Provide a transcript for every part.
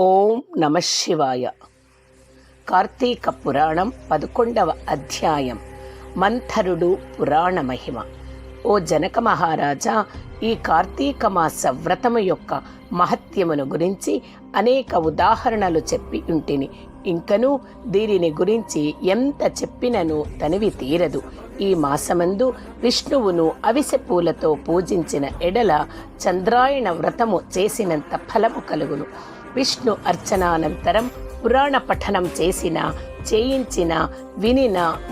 ఓం నమ శివాయ. కార్తీక పురాణం 11వ అధ్యాయం. మంథరుడు పురాణ మహిమ. ఓ జనక మహారాజా, ఈ కార్తీక మాస వ్రతము యొక్క మహత్యమును గురించి అనేక ఉదాహరణలు చెప్పి ఉంటిని. ఇంకనూ దీనిని గురించి ఎంత చెప్పినను తనివి తీరదు. ఈ మాసమందు విష్ణువును అవిసె పూలతో పూజించిన ఎడల చంద్రాయణ వ్రతము చేసినంత ఫలము కలుగును. విష్ణు అర్చనానంతరం పురాణ పఠనం చేయించిన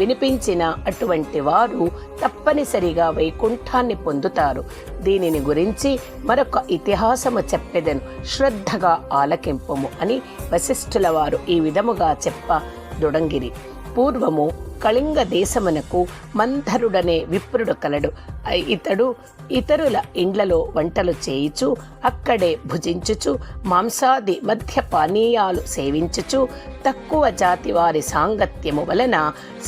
వినిపించిన అటువంటి వారు తప్పనిసరిగా వైకుంఠాన్ని పొందుతారు. దీనిని గురించి మరొక ఇతిహాసము చెప్పెదను, శ్రద్ధగా ఆలకింపుము అని వశిష్ఠుల వారు ఈ విధముగా చెప్పదొడంగిరి. పూర్వము కళింగ దేశమునకు మంథరుడనే విప్రుడు కలడు. ఇతడు ఇతరుల ఇండ్లలో వంటలు చేయుచు, అక్కడే భుజించుచు, మాంసాది మధ్య పానీయాలు సేవించుచు, తక్కువ జాతి వారి సాంగత్యము వలన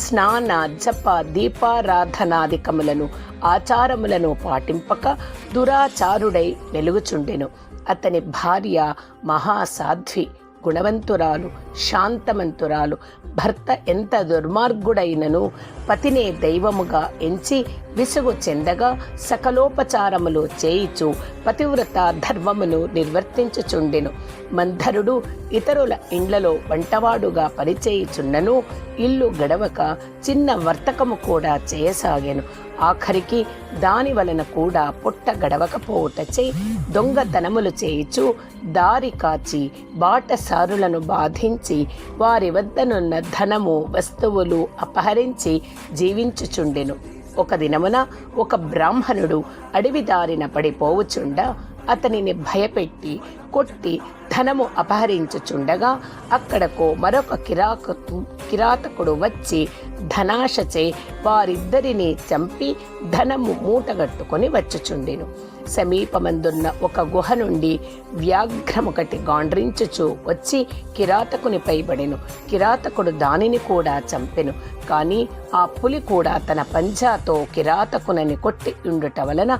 స్నాన జప దీపారాధనాదికములను ఆచారములను పాటింపక దురాచారుడై వెలుగుచుండెను. అతని భార్య మహాసాధ్వి, గుణవంతురాలు, శాంతమంతురాలు. భర్త ఎంత దుర్మార్గుడైనను పతినే దైవముగా ఎంచి విసుగు చెందగా సకలోపచారములు చేయిచు పతివ్రత ధర్మమును నిర్వర్తించుచుండెను. మంథరుడు ఇతరుల ఇండ్లలో వంటవాడుగా పనిచేయుచున్నను ఇల్లు గడవక చిన్న వర్తకము కూడా చేయసాగెను. ఆఖరికి దాని వలన కూడా పొట్ట గడవకపోవుటచే దొంగతనములు చేయుచు దారి కాచి బాటసారులను బాధించి వారి వద్దనున్న ధనము వస్తువులు అపహరించి జీవించుచుండెను. ఒక దినమున ఒక బ్రాహ్మణుడు అడవి దారిన పడిపోవుచుండ అతనిని భయపెట్టి కొట్టి ధనము అపహరించుచుండగా అక్కడకు మరొక కిరాతకుడు వచ్చి ధనాశచే వారిద్దరిని చంపి ధనము మూటగట్టుకొని వచ్చుచుండెను. సమీపమందున్న ఒక గుహ నుండి వ్యాఘ్రమొకటి గాండ్రించుచు వచ్చి కిరాతకునిపై పడెను. కిరాతకుడు దానిని కూడా చంపెను. కానీ ఆ పులి కూడా తన పంజాతో కిరాతకునని కొట్టి ఉండుట వలన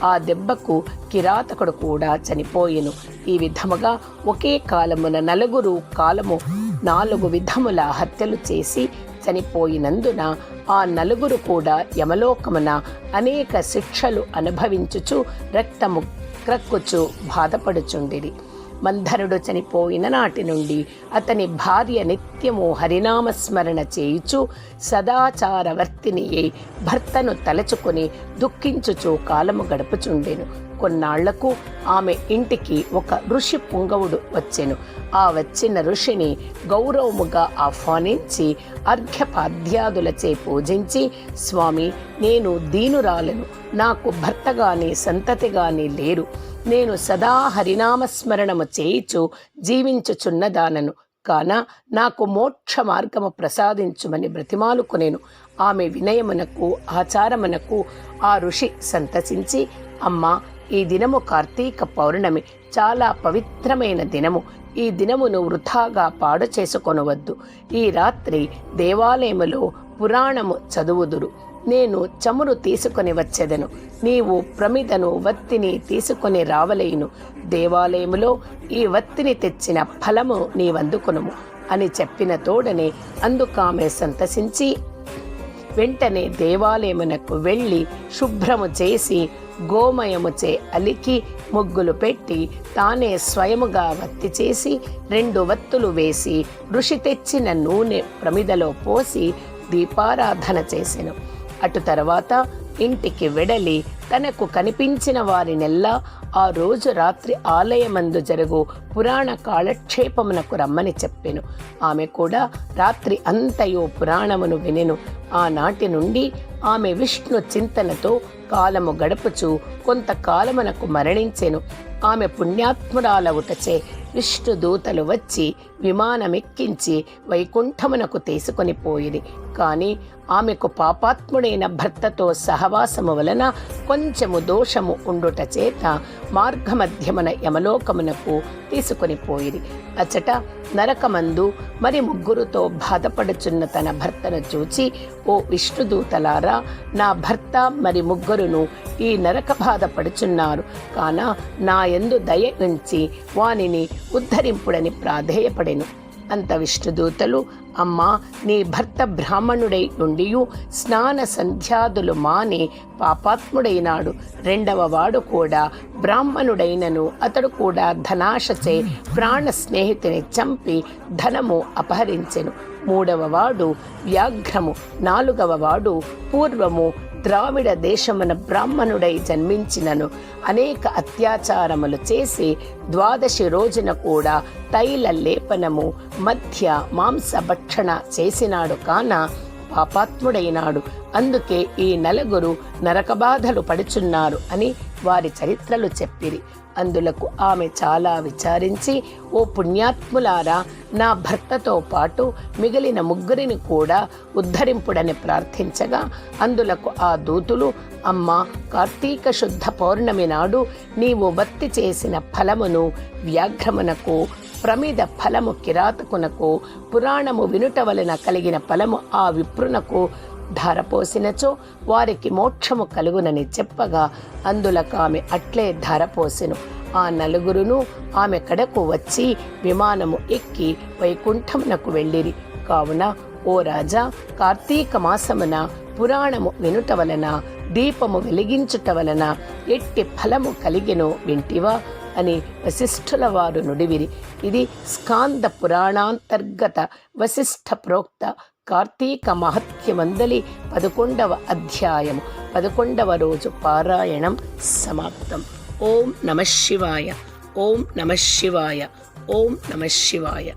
ఆ దెబ్బకు కిరాతకుడు కూడా చనిపోయెను. ఈ విధముగా ఒకే కాలమున నాలుగు విధముల హత్యలు చేసి చనిపోయినందున ఆ నలుగురు కూడా యమలోకమున అనేక శిక్షలు అనుభవించుచు రక్తము క్రక్కుచు బాధపడుచుండిరి. మంథరుడు చనిపోయిన నాటి నుండి అతని భార్య నిత్యము హరినామస్మరణ చేయుచు సదాచారవర్తినియే భర్తను తలచుకొని దుఃఖించుచు కాలము గడుపుచుండెను. కొన్నాళ్లకు ఆమె ఇంటికి ఒక ఋషి పుంగవుడు వచ్చెను. ఆ వచ్చిన ఋషిని గౌరవముగా ఆహ్వానించి అర్ఘ్యపాద్యాదులచే పూజించి, స్వామి, నేను దీనురాలను, నాకు భర్త గాని సంతతి గాని లేరు. నేను సదా హరినామస్మరణము చేయిచు జీవించుచున్నదానను కాన నాకు మోక్ష మార్గము ప్రసాదించుమని బ్రతిమాలుకొనెను. ఆమె వినయమునకు ఆచారమునకు ఆ ఋషి సంతసించి, అమ్మా, ఈ దినము కార్తీక పౌర్ణమి, చాలా పవిత్రమైన దినము. ఈ దినమును వృథాగా పాడు చేసుకొనవద్దు. ఈ రాత్రి దేవాలయములో పురాణము చదువుదురు. నేను చమురు తీసుకొని వచ్చెదను. నీవు ప్రమిదను వత్తిని తీసుకొని రావలేను. దేవాలయములో ఈ వత్తిని తెచ్చిన ఫలము నీవందుకొనుము అని చెప్పిన తోడనే అందుకామె సంతసించి వెంటనే దేవాలయమునకు వెళ్ళి శుభ్రము చేసి గోమయముచే అలికి ముగ్గులు పెట్టి తానే స్వయముగా వత్తి చేసి 2 వత్తులు వేసి ఋషి తెచ్చిన నూనె ప్రమిదలో పోసి దీపారాధన చేసెను. అటు తర్వాత ఇంటికి వెడలి తనకు కనిపించిన వారినెల్లా ఆ రోజు రాత్రి ఆలయమందు జరుగు పురాణ కాలక్షేపమునకు రమ్మని చెప్పెను. ఆమె కూడా రాత్రి అంతయు పురాణమును వినెను. ఆనాటి నుండి ఆమె విష్ణు చింతనతో కాలము గడుపుచు కొంతకాలమునకు మరణించెను. ఆమె పుణ్యాత్మురాలవుటచే విష్ణు దూతలు వచ్చి విమానమెక్కించి వైకుంఠమునకు తీసుకొని పోయిరి. కానీ ఆమెకు పాపాత్ముడైన భర్తతో సహవాసము వలన కొంచెము దోషము ఉండుట చేత మార్గమధ్యమున యమలోకమునకు తీసుకొని పోయిరి. అచట నరకమందు మరి ముగ్గురుతో బాధపడుచున్న తన భర్తను చూచి, ఓ విష్ణుదూతలారా, నా భర్త మరి ముగ్గురును ఈ నరక బాధపడుచున్నారు కాన నా యందు దయ ఉంచి వానిని ఉద్ధరింపుడని ప్రాధేయపడెను. అంత విష్ణుదూతలు, అమ్మా, నీ భర్త బ్రాహ్మణుడై ఉండియు స్నాన సంధ్యాదులు మాని పాపాత్ముడైనాడు. రెండవ వాడు కూడా బ్రాహ్మణుడైనను అతడు కూడా ధనాశచే ప్రాణ స్నేహితుని చంపి ధనము అపహరించెను. మూడవ వాడు వ్యాఘ్రము. నాలుగవ వాడు పూర్వము ద్రావిడ దేశమున బ్రాహ్మణుడై జన్మించినను అనేక అత్యాచారములు చేసి 12 రోజున కూడా తైల లేపనము మధ్య మాంసభక్షణ చేసినాడు కాన పాపాత్ముడైనాడు. అందుకే ఈ నలుగురు నరకబాధలు పడుచున్నారు అని వారి చరిత్రలు చెప్పిరి. అందులకు ఆమె చాలా విచారించి, ఓ పుణ్యాత్ములారా, నా భర్తతో పాటు మిగిలిన ముగ్గురిని కూడా ఉద్ధరింపుడని ప్రార్థించగా, అందులకు ఆ దూతులు, అమ్మా, కార్తీక శుద్ధ పౌర్ణమి నాడు నీవు భక్తి చేసిన ఫలమును వ్యాఘ్రమునకు, ప్రమిద ఫలము కిరాతకునకు, పురాణము వినుట వలన కలిగిన ఫలము ఆ విప్రునకు ధారపోసినచో వారికి మోక్షము కలుగునని చెప్పగా, అందులకు ఆమె అట్లే ధారపోసెను. ఆ నలుగురును ఆమె కడకు వచ్చి విమానము ఎక్కి వైకుంఠమునకు వెళ్ళిరి. కావున ఓ రాజా, కార్తీక మాసమున పురాణము వినుట వలన, దీపము వెలిగించుట వలన ఎట్టి ఫలము కలిగెనో వింటివా అని వశిష్ఠుల వారు నుడివిరి. ఇది స్కాంద పురాణాంతర్గత వశిష్ఠ ప్రోక్త కార్తీక మహత్యమందలి 11వ అధ్యాయము 11వ రోజు పారాయణం సమాప్తం. ఓం నమః శివాయ. ఓం నమః శివాయ. ఓం నమః శివాయ.